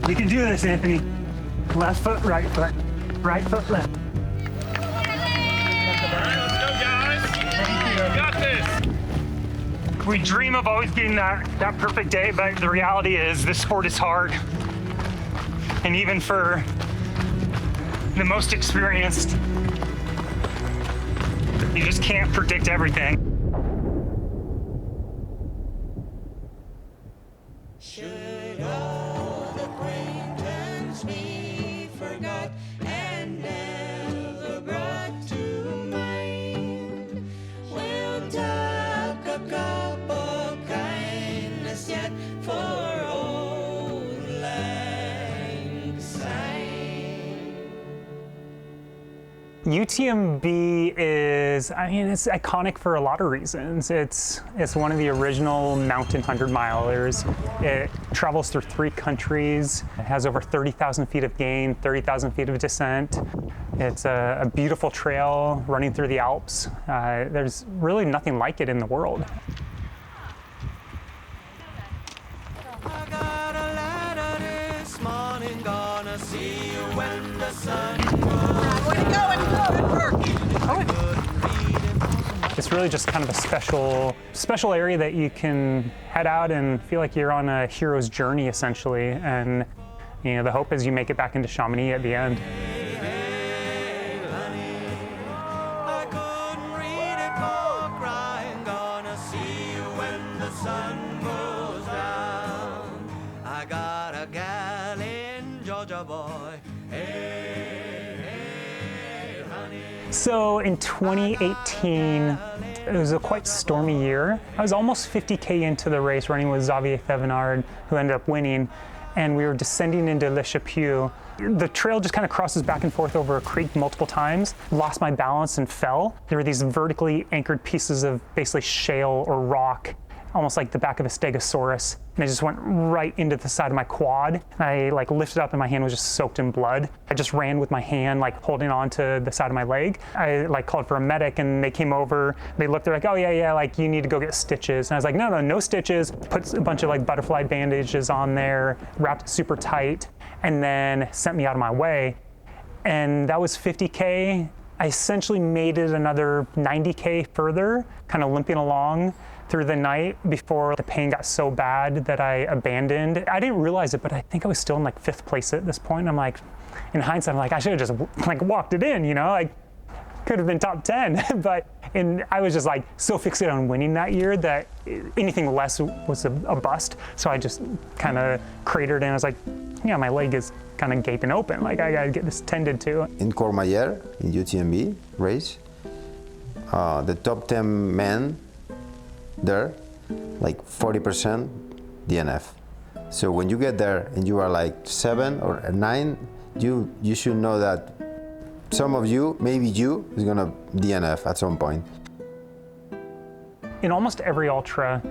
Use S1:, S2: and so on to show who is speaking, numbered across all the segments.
S1: You can do this, Anthony. Left foot, right foot. Right foot, left.
S2: Let's go, guys. You got this.
S1: We dream of always getting that perfect day, but the reality is this sport is hard. And even for the most experienced, you just can't predict everything.
S3: Should old acquaintance be forgot and never brought to mind, we'll talk a cup of kindness yet for old lang syne.
S1: UTMB is, I mean, it's iconic for a lot of reasons. It's one of the original mountain 100-milers. It travels through 3 countries. It has over 30,000 feet of gain, 30,000 feet of descent. It's a beautiful trail running through the Alps. There's really nothing like it in the world.
S3: I got a letter this morning, gonna see you when the sun goes.
S4: Way to go, and good work.
S1: It's really just kind of a special area that you can head out and feel like you're on a hero's journey, essentially. And you know, the hope is you make it back into Chamonix at the end.
S3: I couldn't read it for crying, gonna see you when the sun goes down. I got a gal in Georgia, boy. Hey, hey, honey.
S1: So in 2018, it was a quite stormy year. I was almost 50K into the race, running with Xavier Thevenard, who ended up winning, and we were descending into Le Chapieux. The trail just kind of crosses back and forth over a creek multiple times. Lost my balance and fell. There were these vertically anchored pieces of basically shale or rock, almost like the back of a stegosaurus. And I just went right into the side of my quad. I lifted up and my hand was just soaked in blood. I just ran with my hand holding on to the side of my leg. I called for a medic and they came over. They looked, they're like, oh yeah, you need to go get stitches. And I was like, no stitches. Put a bunch of butterfly bandages on there, wrapped it super tight, and then sent me out of my way. And that was 50K. I essentially made it another 90K further, kind of limping along through the night before the pain got so bad that I abandoned. I didn't realize it, but I think I was still in 5th place at this point. I'm like, in hindsight, I'm like, I should have just walked it in, you know, could have been top 10. And I was just so fixated on winning that year that anything less was a bust. So I just kind of cratered and I was like, yeah, my leg is kind of gaping open. I gotta get this tended to.
S5: In Courmayeur, in UTMB race, the top 10 men there, 40% DNF. So when you get there and you are 7 or 9, you should know that some of you, maybe you, is gonna DNF at some point.
S1: In almost every ultra,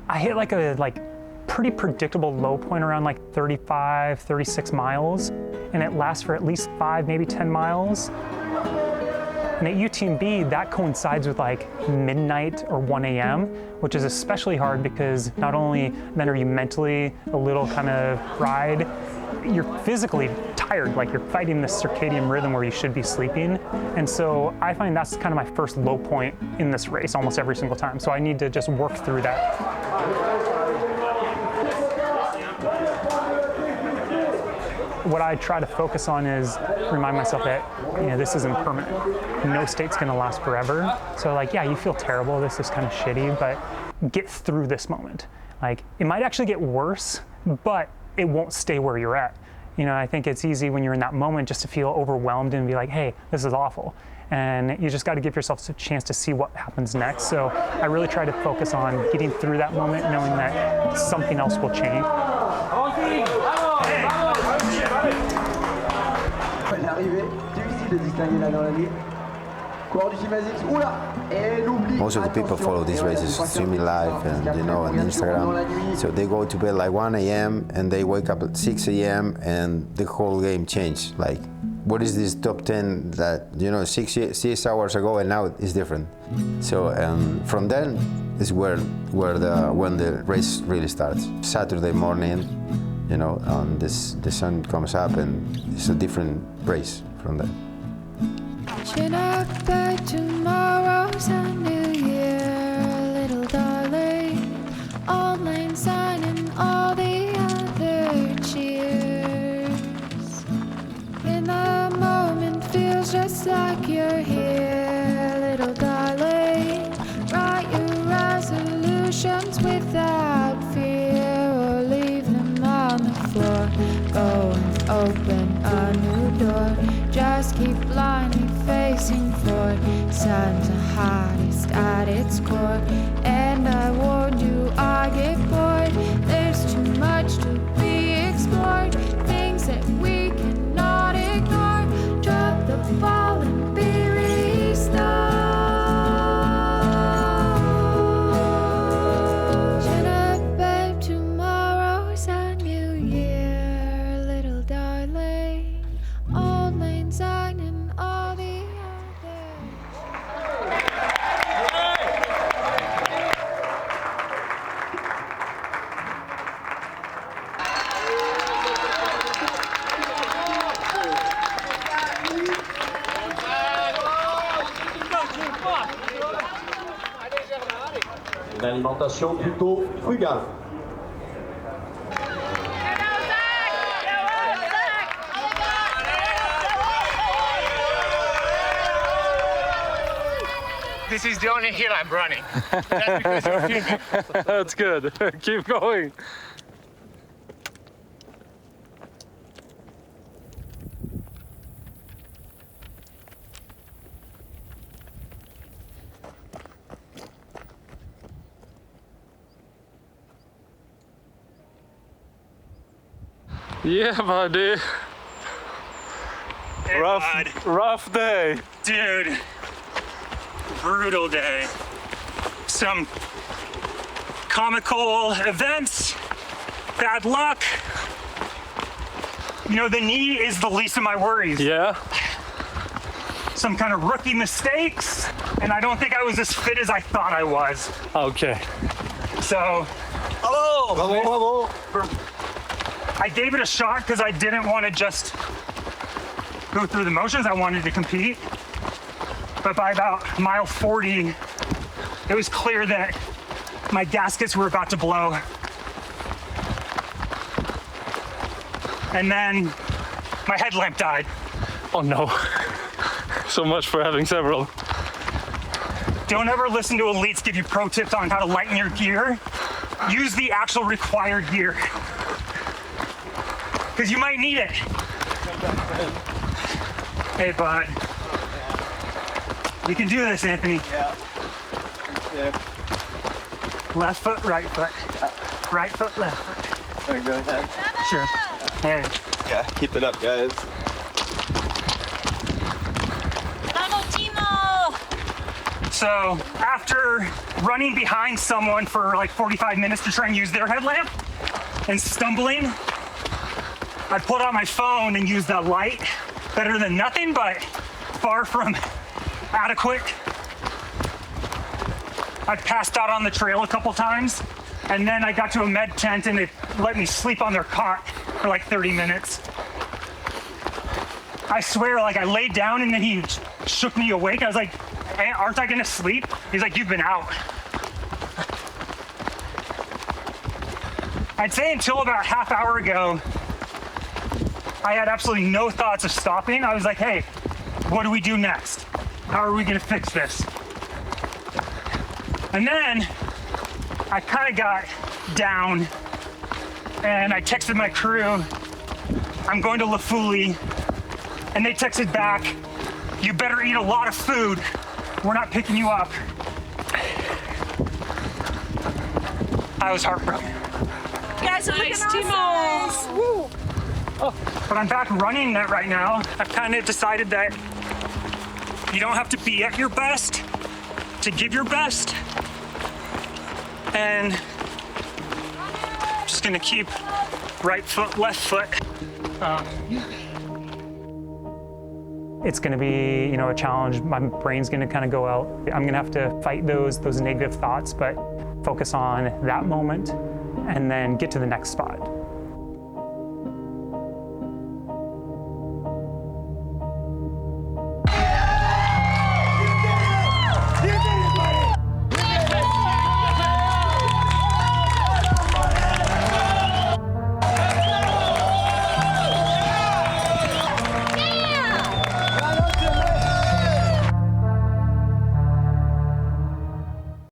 S1: I hit a pretty predictable low point around 35, 36 miles, and it lasts for at least 5, maybe 10 miles. And at UTMB, that coincides with midnight or 1 a.m., which is especially hard because not only then are you mentally a little kind of fried, you're physically tired, you're fighting this circadian rhythm where you should be sleeping. And so I find that's kind of my first low point in this race almost every single time. So I need to just work through that. What I try to focus on is remind myself that this isn't permanent. No state's gonna last forever. So yeah, you feel terrible, this is kind of shitty, but get through this moment. It might actually get worse, but it won't stay where you're at. I think it's easy when you're in that moment just to feel overwhelmed and be like, hey, this is awful. And you just got to give yourself a chance to see what happens next. So I really try to focus on getting through that moment, knowing that something else will change.
S6: L'arrivée, difficile de distinguer là dans la nuit. Coureur du Simazix, oula! Et n'oublie.
S5: Most of the people follow these races extremely live and on Instagram. So they go to bed 1 a.m. and they wake up at 6 a.m. and the whole game changed. What is this top 10 that 6 hours ago and now is different? So from then is when the race really starts. Saturday morning, you know, and the sun comes up and it's a different race from that.
S4: Chin up by tomorrow's a new year, little darling. Old Lang Syne and all the other cheers. In the moment feels just like you're here, little darling. Write your resolutions without fear, or leave them on the floor. Go and open a new door. Just keep blindly facing forward. Sun's the hottest at its core, and I warned you I get bored. There's too much to be explored, things that we cannot ignore. Drop the ball and be restored. Chin up, babe, tomorrow's a new year, little darling. Old Lang Syne and all the others.
S7: Une alimentation plutôt frugale.
S2: This is the only hill I'm running. That's because you're filming.
S8: That's good. Keep going. Yeah, buddy.
S2: Hey, bud.
S8: Rough day.
S2: Dude, brutal day. Some comical events, bad luck. You know, the knee is the least of my worries.
S8: Yeah.
S2: Some kind of rookie mistakes, and I don't think I was as fit as I thought I was.
S8: Okay.
S2: So, I gave it a shot because I didn't want to just go through the motions. I wanted to compete. But by about mile 40, it was clear that my gaskets were about to blow. And then my headlamp died.
S8: Oh no. So much for having several.
S2: Don't ever listen to elites give you pro tips on how to lighten your gear. Use the actual required gear, because you might need it. Hey, bud. You can do this, Anthony.
S6: Yeah.
S2: Left foot, right foot. Right foot, left foot.
S6: Go ahead.
S2: Sure. Hey.
S6: Yeah, keep it up, guys.
S2: So after running behind someone for like 45 minutes to try and use their headlamp and stumbling, I pulled out my phone and used that light. Better than nothing, but far from adequate. I passed out on the trail a couple times, and then I got to a med tent and they let me sleep on their cot for like 30 minutes. I swear, like, I laid down and then he shook me awake. I was like, hey, aren't I gonna sleep? He's like, you've been out. I'd say until about a half hour ago, I had absolutely no thoughts of stopping. I was like, hey, what do we do next? How are we gonna fix this? And then I kind of got down and I texted my crew, I'm going to Lafoulie, and they texted back, you better eat a lot of food. We're not picking you up. I was heartbroken.
S9: Guys, nice, Timo. Woo.
S2: But I'm back running that right now. I've kind of decided that you don't have to be at your best to give your best. And I'm just gonna keep right foot, left foot.
S1: It's going to be, you know, a challenge. My brain's going to kind of go out. I'm going to have to fight those negative thoughts, but focus on that moment and then get to the next spot.